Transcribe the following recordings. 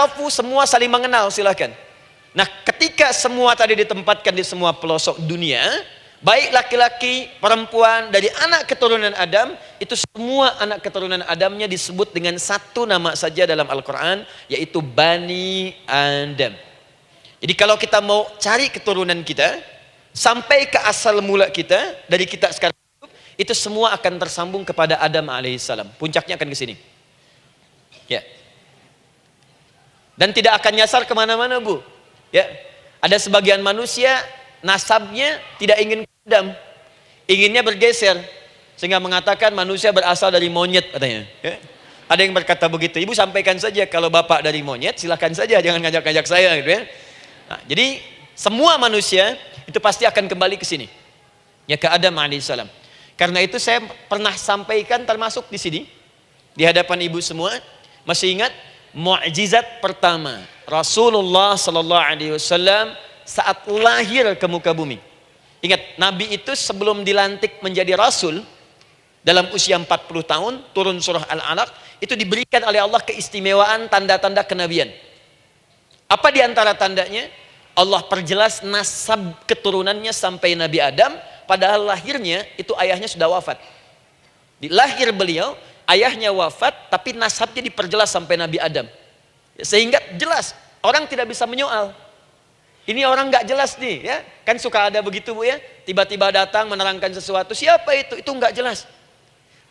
ta'arafu, semua saling mengenal, silakan. Nah, ketika semua tadi ditempatkan di semua pelosok dunia, baik laki-laki, perempuan, dari anak keturunan Adam, itu semua anak keturunan Adamnya disebut dengan satu nama saja dalam Al-Quran, yaitu Bani Adam. Jadi kalau kita mau cari keturunan kita, sampai ke asal mula kita, dari kita sekarang, itu semua akan tersambung kepada Adam alaihissalam. Puncaknya akan ke sini. Ya. Dan tidak akan nyasar kemana-mana, Bu. Ya, ada sebagian manusia nasabnya tidak ingin ke Adam, inginnya bergeser, sehingga mengatakan manusia berasal dari monyet katanya. Ya. Ada yang berkata begitu. Ibu sampaikan saja kalau bapak dari monyet, silakan saja, jangan ngajak-ngajak saya, gitu ya. Nah, jadi semua manusia itu pasti akan kembali ke sini, ya, ke Adam alaihissalam. Karena itu saya pernah sampaikan termasuk di sini di hadapan ibu semua, masih ingat mukjizat pertama Rasulullah sallallahu alaihi wasallam saat lahir ke muka bumi. Ingat, Nabi itu sebelum dilantik menjadi Rasul dalam usia 40 tahun, turun surah Al-Alaq, itu diberikan oleh Allah keistimewaan tanda-tanda kenabian. Apa di antara tandanya? Allah perjelas nasab keturunannya sampai Nabi Adam, padahal lahirnya itu ayahnya sudah wafat. Di lahir beliau, ayahnya wafat, tapi nasabnya diperjelas sampai Nabi Adam. Sehingga jelas, orang tidak bisa menyoal. Ini orang nggak jelas nih, ya. Kan suka ada begitu, Bu, ya. Tiba-tiba datang menerangkan sesuatu, siapa itu? Itu nggak jelas.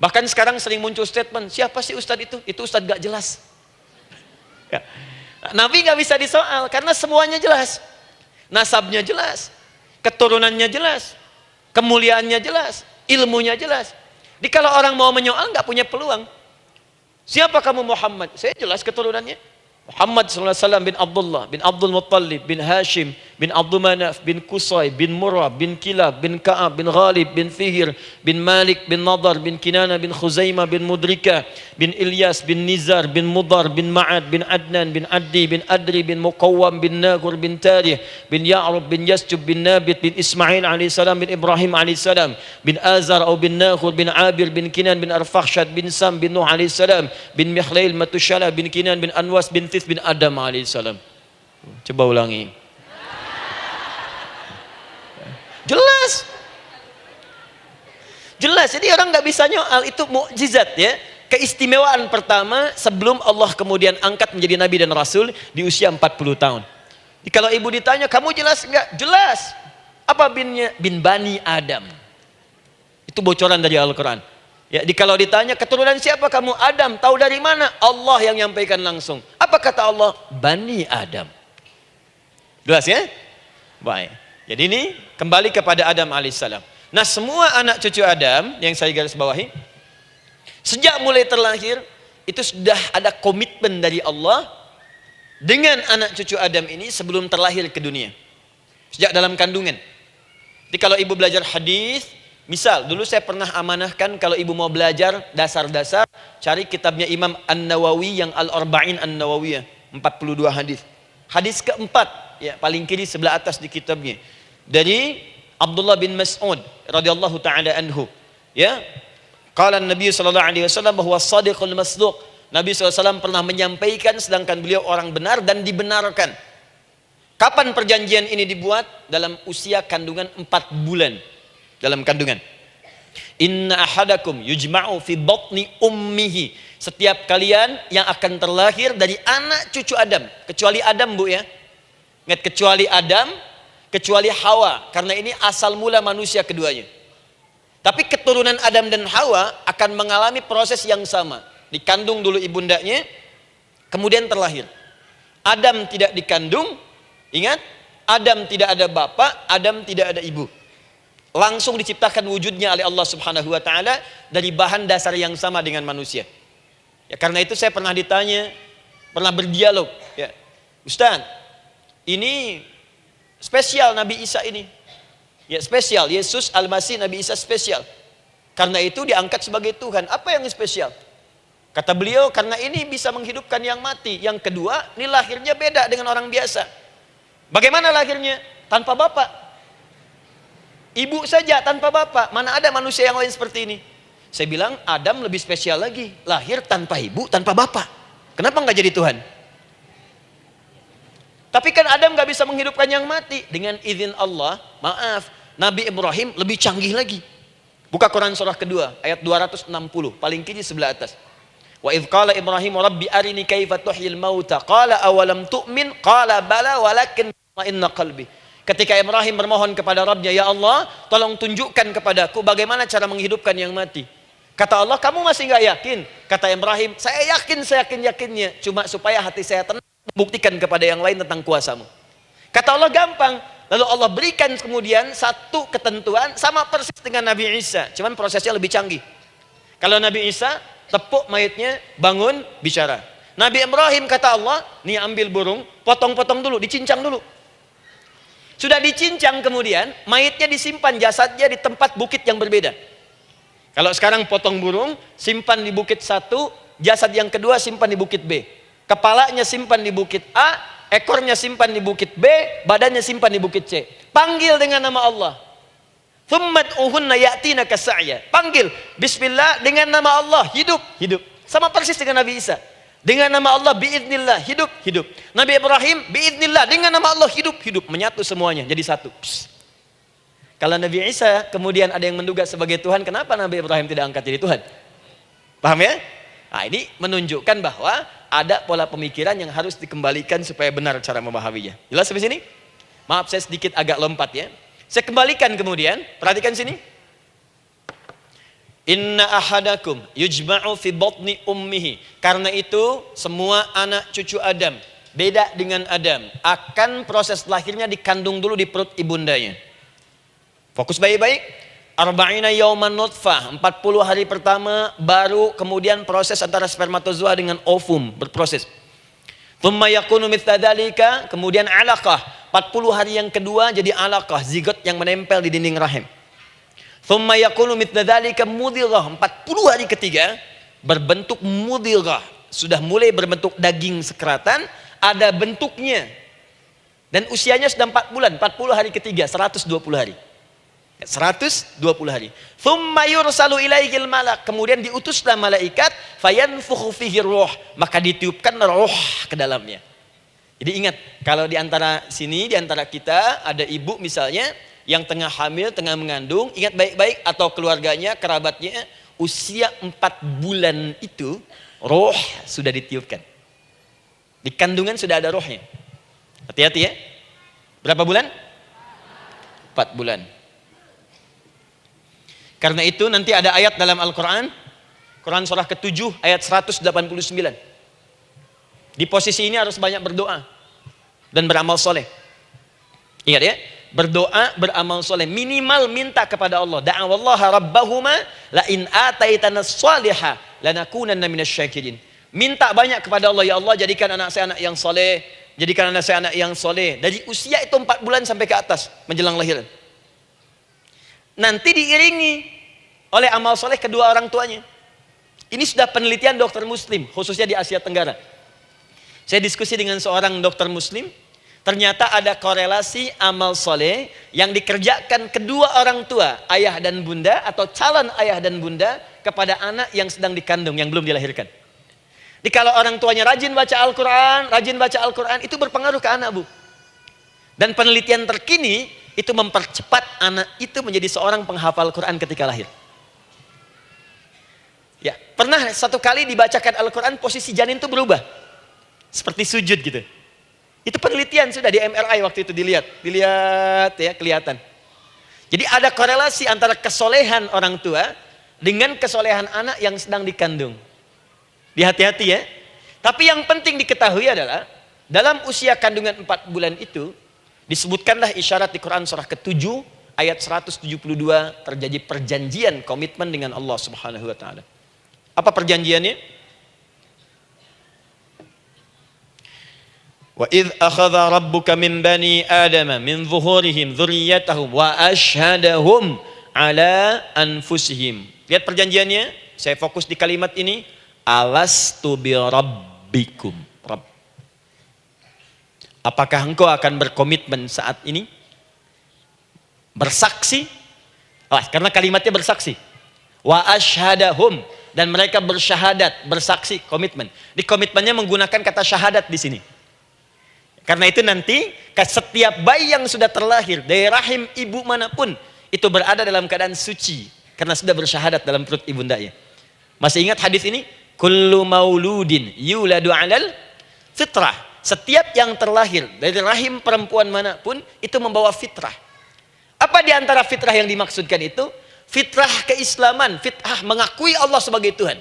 Bahkan sekarang sering muncul statement, siapa sih Ustadz itu? Itu Ustadz nggak jelas. Ya. Nabi nggak bisa disoal, karena semuanya jelas. Nasabnya jelas, keturunannya jelas, kemuliaannya jelas, ilmunya jelas. Jadi kalau orang mau menyoal nggak punya peluang. Siapa kamu Muhammad? Saya jelas keturunannya. Muhammad SAW bin Abdullah, bin Abdul Muttalib, bin Hashim, bin Abdul Manaf, bin Qusay, bin Murrah, bin Kilab, bin Ka'ab, bin Ghalib, bin Fihir, bin Malik, bin Nadar, bin Kinana, bin Khuzaimah, bin Mudrika, bin Ilyas, bin Nizar, bin Mudar, bin Ma'ad, bin Adnan, bin Addi, bin Adri, bin Muqawwam, bin Nagur, bin Tarih, bin Ya'rub, bin Yasjub, bin Nabit, bin Ismail alaihissalam, bin Ibrahim alaihissalam, bin Azar atau bin Nakhur, bin Abir, bin Kinan, bin Arfakhshad, bin Sam, bin Nuh alaihissalam, bin Mikhlail, Matushala, bin Kinan, bin Anwas, bin bin Adam alaihissalam. Coba ulangi. Jelas. Jelas. Jadi orang nggak bisa nyoal, itu mukjizat, ya. Keistimewaan pertama sebelum Allah kemudian angkat menjadi nabi dan rasul di usia 40 tahun. Jadi kalau ibu ditanya, kamu jelas nggak? Jelas. Apa binnya? Bin Bani Adam. Itu bocoran dari Al-Quran. Ya, kalau ditanya keturunan siapa kamu? Adam. Tahu dari mana? Allah yang nyampaikan langsung. Apa kata Allah? Bani Adam. Jelas, ya? Baik. Jadi ini kembali kepada Adam alaihissalam. Nah, semua anak cucu Adam yang saya garis bawahi, sejak mulai terlahir itu sudah ada komitmen dari Allah dengan anak cucu Adam ini sebelum terlahir ke dunia. Sejak dalam kandungan. Jadi kalau ibu belajar hadis, misal, dulu saya pernah amanahkan kalau ibu mau belajar dasar-dasar, cari kitabnya Imam An-Nawawi yang Al-Arba'in An-Nawawiyah, 42 hadis. Hadis keempat, ya, paling kiri sebelah atas di kitabnya. Dari Abdullah bin Mas'ud radhiyallahu taala anhu, ya. Qala Nabi sallallahu alaihi wasallam bahwa shadiqul masduq. Nabi SAW pernah menyampaikan sedangkan beliau orang benar dan dibenarkan. Kapan perjanjian ini dibuat? Dalam usia kandungan 4 bulan. Dalam kandungan. Inna ahadakum yujma'u fi batni ummihi. Setiap kalian yang akan terlahir dari anak cucu Adam, kecuali Adam, Bu, ya. Ingat, kecuali Adam, kecuali Hawa, karena ini asal mula manusia keduanya. Tapi keturunan Adam dan Hawa akan mengalami proses yang sama. Dikandung dulu ibundanya, kemudian terlahir. Adam tidak dikandung, ingat, Adam tidak ada bapak, Adam tidak ada ibu. Langsung diciptakan wujudnya oleh Allah Subhanahu wa taala dari bahan dasar yang sama dengan manusia. Ya, karena itu saya pernah ditanya, pernah berdialog, ya. Ustaz, ini spesial Nabi Isa ini. Ya, spesial, Yesus Al-Masih Nabi Isa spesial. Karena itu diangkat sebagai Tuhan. Apa yang spesial? Kata beliau, karena ini bisa menghidupkan yang mati. Yang kedua, ini lahirnya beda dengan orang biasa. Bagaimana lahirnya? Tanpa bapak. Ibu saja tanpa bapak. Mana ada manusia yang lain seperti ini? Saya bilang Adam lebih spesial lagi, lahir tanpa ibu, tanpa bapak. Kenapa nggak jadi Tuhan? Tapi kan Adam nggak bisa menghidupkan yang mati. Dengan izin Allah, maaf, Nabi Ibrahim lebih canggih lagi. Buka Quran surah kedua, ayat 260, paling kiri sebelah atas. Wa idh qala Ibrahim rabbi arini kaifa tuhyil mauta qala awalam tu'min qala bala walakin inna qalbi. Ketika Ibrahim bermohon kepada Rabbnya, ya Allah, tolong tunjukkan kepadaku bagaimana cara menghidupkan yang mati. Kata Allah, kamu masih nggak yakin? Kata Ibrahim, saya yakinnya, cuma supaya hati saya tenang, membuktikan kepada yang lain tentang kuasamu. Kata Allah, gampang. Lalu Allah berikan kemudian satu ketentuan sama persis dengan Nabi Isa, cuman prosesnya lebih canggih. Kalau Nabi Isa, tepuk mayatnya, bangun, bicara. Nabi Ibrahim kata Allah, nih ambil burung, potong-potong dulu, dicincang dulu. Sudah dicincang kemudian, mayatnya disimpan, jasadnya di tempat bukit yang berbeda. Kalau sekarang potong burung, simpan di bukit satu, jasad yang kedua simpan di bukit B. Kepalanya simpan di bukit A, ekornya simpan di bukit B, badannya simpan di bukit C. Panggil dengan nama Allah. Thummad'uhunna ya'tinaka sa'ya. Panggil, bismillah, dengan nama Allah, hidup. Sama persis dengan Nabi Isa. Dengan nama Allah, biiznillah, hidup. Nabi Ibrahim, biiznillah, dengan nama Allah, hidup. Menyatu semuanya, jadi satu. Psst. Kalau Nabi Isa kemudian ada yang menduga sebagai Tuhan, kenapa Nabi Ibrahim tidak angkat jadi Tuhan? Paham ya? Nah, ini menunjukkan bahwa ada pola pemikiran yang harus dikembalikan supaya benar cara memahaminya. Jelas sampai sini? Maaf saya sedikit agak lompat ya. Saya kembalikan kemudian, perhatikan sini. Inna ahadakum yujma'u fi batni ummihi. Karena itu semua anak cucu Adam, beda dengan Adam, akan proses lahirnya dikandung dulu di perut ibundanya. Fokus baik-baik. Arba'ina yauman nutfah, 40 hari pertama baru kemudian proses antara spermatozoa dengan ovum berproses. Thumma yakunu mithla dzalika, kemudian alaqah, 40 hari yang kedua jadi alaqah, zigot yang menempel di dinding rahim. Thumma yakunu mithla dzalika mudghah, 40 hari ketiga berbentuk mudghah, sudah mulai berbentuk daging sekeratan, ada bentuknya. Dan usianya sudah 4 bulan, 40 hari ketiga, 120 hari. 120 hari. Thumma yursalu ilaihil malak, kemudian diutuslah malaikat, fayanfukhu fihi ruh, maka ditiupkan roh ke dalamnya. Jadi ingat, kalau di antara sini, di antara kita ada ibu misalnya yang tengah hamil, tengah mengandung, ingat baik-baik, atau keluarganya, kerabatnya, usia 4 bulan itu roh sudah ditiupkan. Di kandungan sudah ada rohnya. Hati-hati ya. Berapa bulan? 4 bulan. Karena itu nanti ada ayat dalam Al-Quran, Quran surah ke-7 ayat 189. Di posisi ini harus banyak berdoa dan beramal soleh. Ingat ya, berdoa, beramal soleh, minimal minta kepada Allah. Da'awallaha rabbahuma la in ataitana shaliha lanakunanna minasyakirin. Minta banyak kepada Allah, ya Allah jadikan anak saya anak yang soleh, jadikan anak saya anak yang soleh. Dari usia itu 4 bulan sampai ke atas menjelang lahiran. Nanti diiringi oleh amal soleh kedua orang tuanya. Ini sudah penelitian dokter muslim, khususnya di Asia Tenggara. Saya diskusi dengan seorang dokter muslim, ternyata ada korelasi amal soleh yang dikerjakan kedua orang tua, ayah dan bunda, atau calon ayah dan bunda, kepada anak yang sedang dikandung, yang belum dilahirkan. Jadi kalau orang tuanya rajin baca Al-Quran, itu berpengaruh ke anak, Bu. Dan penelitian terkini, itu mempercepat anak itu menjadi seorang penghafal Quran ketika lahir. Ya, pernah satu kali dibacakan Al-Quran, posisi janin itu berubah. Seperti sujud gitu. Itu penelitian sudah di MRI waktu itu dilihat ya, kelihatan. Jadi ada korelasi antara kesolehan orang tua dengan kesolehan anak yang sedang dikandung. Hati-hati ya. Tapi yang penting diketahui adalah dalam usia kandungan 4 bulan itu disebutkanlah isyarat di Quran surah ke-7 ayat 172 terjadi perjanjian komitmen dengan Allah Subhanahu wa taala. Apa perjanjiannya? Wa idz akhadha rabbuka min bani adama min zuhurihim dzurriyyatahum wa asyhadahum ala anfusihim. Lihat perjanjiannya, saya fokus di kalimat ini, alastu bi rabbikum. Apakah engkau akan berkomitmen saat ini? Bersaksi? Karena kalimatnya bersaksi. Wa asyhadahum, dan mereka bersyahadat, bersaksi, komitmen. Di komitmennya menggunakan kata syahadat di sini. Karena itu nanti setiap bayi yang sudah terlahir dari rahim ibu manapun itu berada dalam keadaan suci karena sudah bersyahadat dalam perut ibundanya. Masih ingat hadis ini? Kullu mauludin yuladu 'alal fitrah. Setiap yang terlahir dari rahim perempuan manapun itu membawa fitrah. Apa di antara fitrah yang dimaksudkan itu? Fitrah keislaman, fitrah mengakui Allah sebagai Tuhan.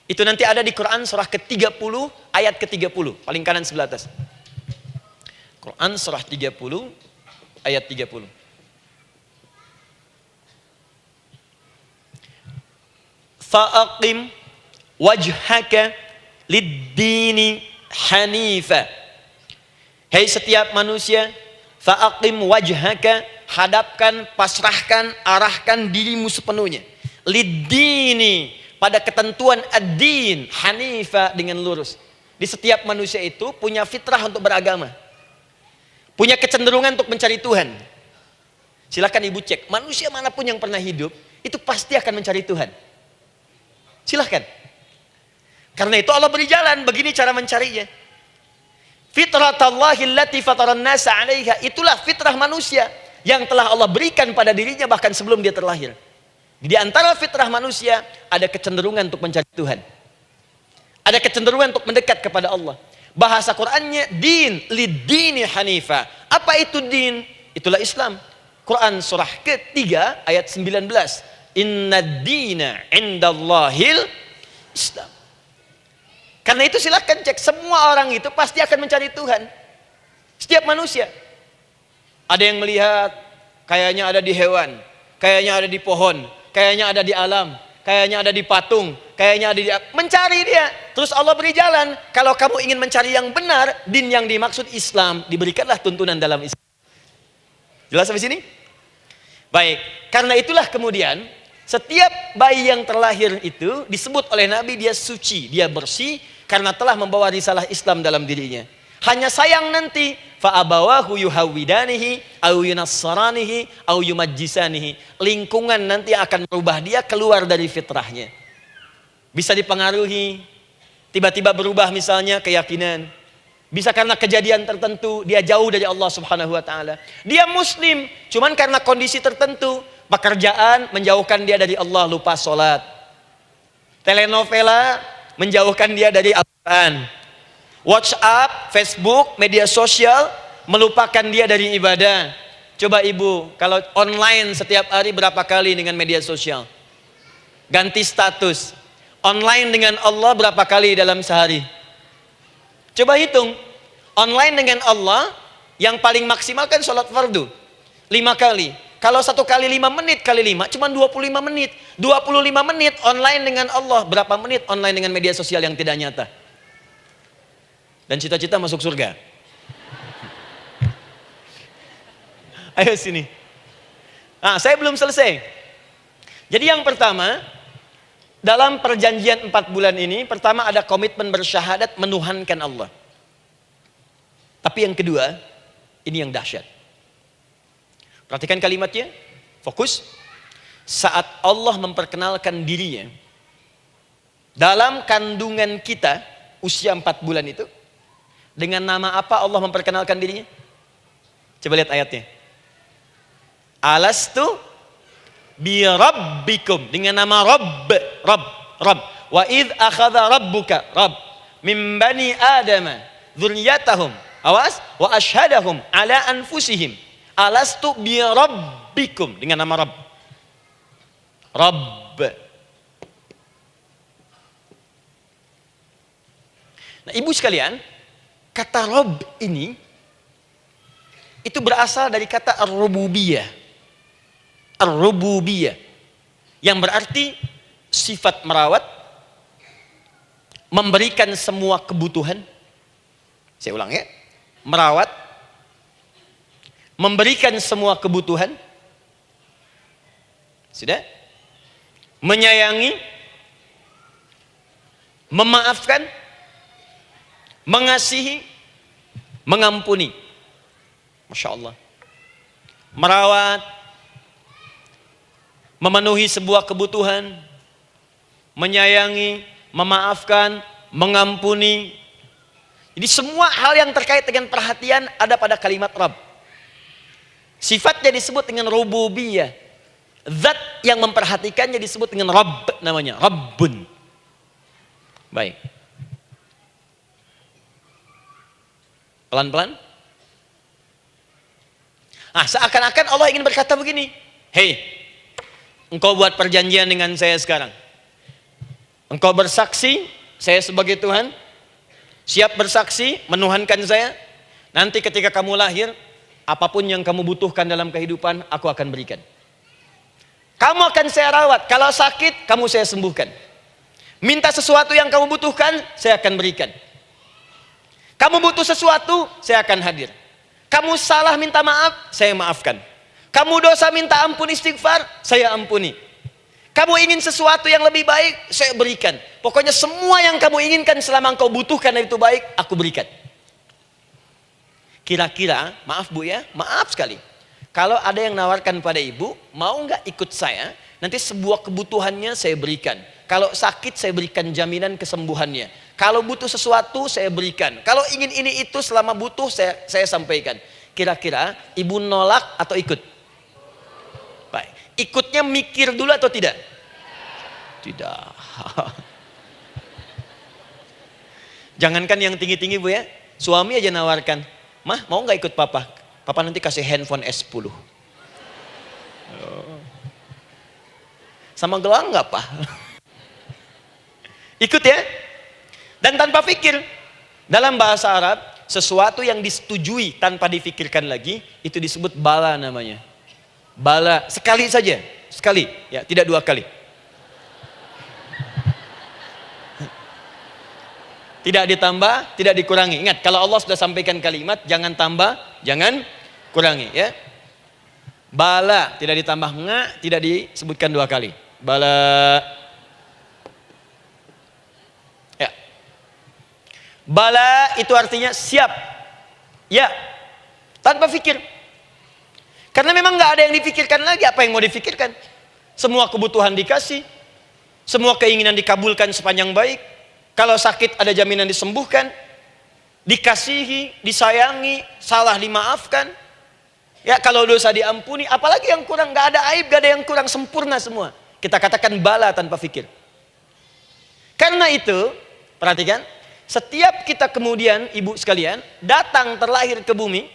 Itu nanti ada di Quran surah ke-30 ayat ke-30, paling kanan sebelah atas. Quran surah 30 ayat 30. Fa'aqim wajhaka lid-dini hanifa. Hei setiap manusia, fa'aqim wajhaka, hadapkan, pasrahkan, arahkan dirimu sepenuhnya. Lid-dini, pada ketentuan ad-din, hanifa dengan lurus. Di setiap manusia itu punya fitrah untuk beragama. Punya kecenderungan untuk mencari Tuhan. Silakan ibu cek, manusia manapun yang pernah hidup, itu pasti akan mencari Tuhan. Silakan. Karena itu Allah beri jalan, begini cara mencarinya. Fitratallahi allati fataran nasa 'alaiha, itulah fitrah manusia yang telah Allah berikan pada dirinya bahkan sebelum dia terlahir. Di antara fitrah manusia ada kecenderungan untuk mencari Tuhan. Ada kecenderungan untuk mendekat kepada Allah. Bahasa Qur'annya din, lid-dini hanifa. Apa itu din? Itulah Islam. Quran surah ke-3 ayat 19. Inna dina indallahil Islam. Karena itu silakan cek, semua orang itu pasti akan mencari Tuhan. Setiap manusia. Ada yang melihat kayaknya ada di hewan, kayaknya ada di pohon, kayaknya ada di alam, kayaknya ada di patung, kayaknya ada di... Mencari dia. Terus Allah beri jalan. Kalau kamu ingin mencari yang benar, din yang dimaksud Islam, diberikanlah tuntunan dalam Islam. Jelas sampai sini? Baik. Karena itulah kemudian, setiap bayi yang terlahir itu disebut oleh Nabi dia suci, dia bersih, karena telah membawa risalah Islam dalam dirinya. Hanya sayang nanti, fa'abawahu yuhawwidanihi, au yunassaranihi, au yumajjisanihi. Lingkungan nanti akan merubah dia keluar dari fitrahnya. Bisa dipengaruhi, tiba-tiba berubah misalnya keyakinan. Bisa karena kejadian tertentu, dia jauh dari Allah subhanahu wa ta'ala. Dia muslim, cuman karena kondisi tertentu, pekerjaan menjauhkan dia dari Allah, lupa sholat. Telenovela menjauhkan dia dari Al-Quran. WhatsApp, Facebook, media sosial melupakan dia dari ibadah. Coba ibu, kalau online setiap hari berapa kali dengan media sosial? Ganti status. Online dengan Allah berapa kali dalam sehari? Coba hitung. Online dengan Allah yang paling maksimal kan sholat fardu 5 kali. Kalau 1 kali 5 menit kali 5 cuma 25 menit. 25 menit online dengan Allah. Berapa menit online dengan media sosial yang tidak nyata? Dan cita-cita masuk surga. Ayo sini. Nah, saya belum selesai. Jadi yang pertama, dalam perjanjian 4 bulan ini, pertama ada komitmen bersyahadat menuhankan Allah. Tapi yang kedua, ini yang dahsyat. Perhatikan kalimatnya, fokus. Saat Allah memperkenalkan dirinya dalam kandungan kita, usia 4 bulan itu, dengan nama apa Allah memperkenalkan dirinya? Coba lihat ayatnya. Alastu bi rabbikum, dengan nama Rabb, Rabb. Wa idh akhadha rabbuka, Rabb, min bani Adama dzurriyyatahum, awas, wa ashhadahum ala anfusihim. Alastu bi rabbikum, dengan nama Rabb. Rabb. Nah, ibu sekalian, kata Rabb ini itu berasal dari kata ar-rububiyah. Ar-rububiyah yang berarti sifat merawat, memberikan semua kebutuhan. Saya ulang ya. Merawat, memberikan semua kebutuhan. Sudah? Menyayangi, memaafkan, mengasihi, mengampuni. Masya Allah. Merawat, memenuhi sebuah kebutuhan, menyayangi, memaafkan, mengampuni. Jadi semua hal yang terkait dengan perhatian ada pada kalimat Rabb. Sifatnya disebut dengan rububiyah. Zat yang memperhatikannya disebut dengan Rabb namanya, Rabbun. Baik. Pelan-pelan. Seakan-akan Allah ingin berkata begini, hei, engkau buat perjanjian dengan saya sekarang. Engkau bersaksi, saya sebagai Tuhan, siap bersaksi, menuhankan saya. Nanti ketika kamu lahir, apapun yang kamu butuhkan dalam kehidupan, aku akan berikan. Kamu akan saya rawat, kalau sakit, kamu saya sembuhkan. Minta sesuatu yang kamu butuhkan, saya akan berikan. Kamu butuh sesuatu, saya akan hadir. Kamu salah minta maaf, saya maafkan. Kamu dosa minta ampun istighfar, saya ampuni. Kamu ingin sesuatu yang lebih baik, saya berikan. Pokoknya semua yang kamu inginkan selama engkau butuhkan dan itu baik, aku berikan. Kira-kira, maaf Bu ya, maaf sekali. Kalau ada yang nawarkan pada ibu, mau nggak ikut saya? Nanti sebuah kebutuhannya saya berikan. Kalau sakit saya berikan jaminan kesembuhannya. Kalau butuh sesuatu saya berikan. Kalau ingin ini itu selama butuh saya sampaikan. Kira-kira ibu nolak atau ikut? Baik. Ikutnya mikir dulu atau tidak? Tidak. Jangankan yang tinggi-tinggi Bu ya. Suami aja nawarkan. Mah mau nggak ikut papa? Papa nanti kasih handphone S10. Sama gelang nggak Pak? Ikut ya. Dan tanpa pikir. Dalam bahasa Arab, sesuatu yang disetujui tanpa difikirkan lagi, itu disebut bala namanya. Bala, sekali saja. Sekali, ya, tidak dua kali. Tidak ditambah, tidak dikurangi. Ingat, kalau Allah sudah sampaikan kalimat, jangan tambah, jangan kurangi. Ya. Bala, tidak ditambah nga, tidak disebutkan dua kali. Bala. Ya. Bala itu artinya siap. Ya. Tanpa pikir. Karena memang nggak ada yang dipikirkan lagi. Apa yang mau dipikirkan? Semua kebutuhan dikasih. Semua keinginan dikabulkan sepanjang baik. Kalau sakit ada jaminan disembuhkan, dikasihi, disayangi, salah dimaafkan. Ya kalau dosa diampuni, apalagi yang kurang, nggak ada aib, nggak ada yang kurang, sempurna semua. Kita katakan bala tanpa fikir. Karena itu, perhatikan, setiap kita kemudian ibu sekalian datang terlahir ke bumi,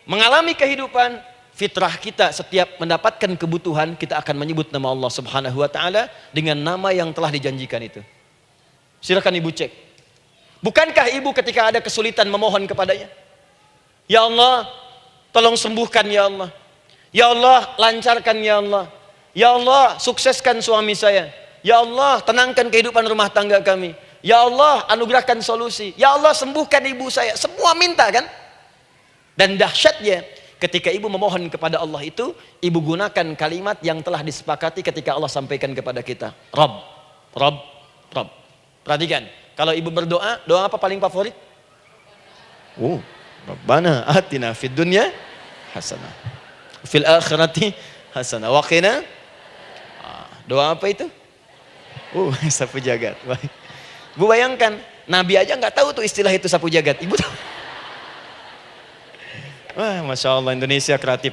mengalami kehidupan. Fitrah kita setiap mendapatkan kebutuhan kita akan menyebut nama Allah Subhanahu wa taala dengan nama yang telah dijanjikan itu. Silakan ibu cek. Bukankah ibu ketika ada kesulitan memohon kepadanya? Ya Allah, tolong sembuhkan ya Allah. Ya Allah, lancarkan ya Allah. Ya Allah, sukseskan suami saya. Ya Allah, tenangkan kehidupan rumah tangga kami. Ya Allah, anugerahkan solusi. Ya Allah, sembuhkan ibu saya. Semua minta kan? Dan dahsyatnya ketika ibu memohon kepada Allah itu, ibu gunakan kalimat yang telah disepakati ketika Allah sampaikan kepada kita. Rabb, Rabb, Rabb. Perhatikan, kalau ibu berdoa, doa apa paling favorit? Rabbana atina fid dunya hasanah. Fil akhirati hasanah. Wa qina. Doa apa itu? Sapu jagat. Baik. Bu bayangkan, Nabi aja nggak tahu tuh istilah itu sapu jagat. Ibu tahu? Wah, Masya Allah, Indonesia kreatif.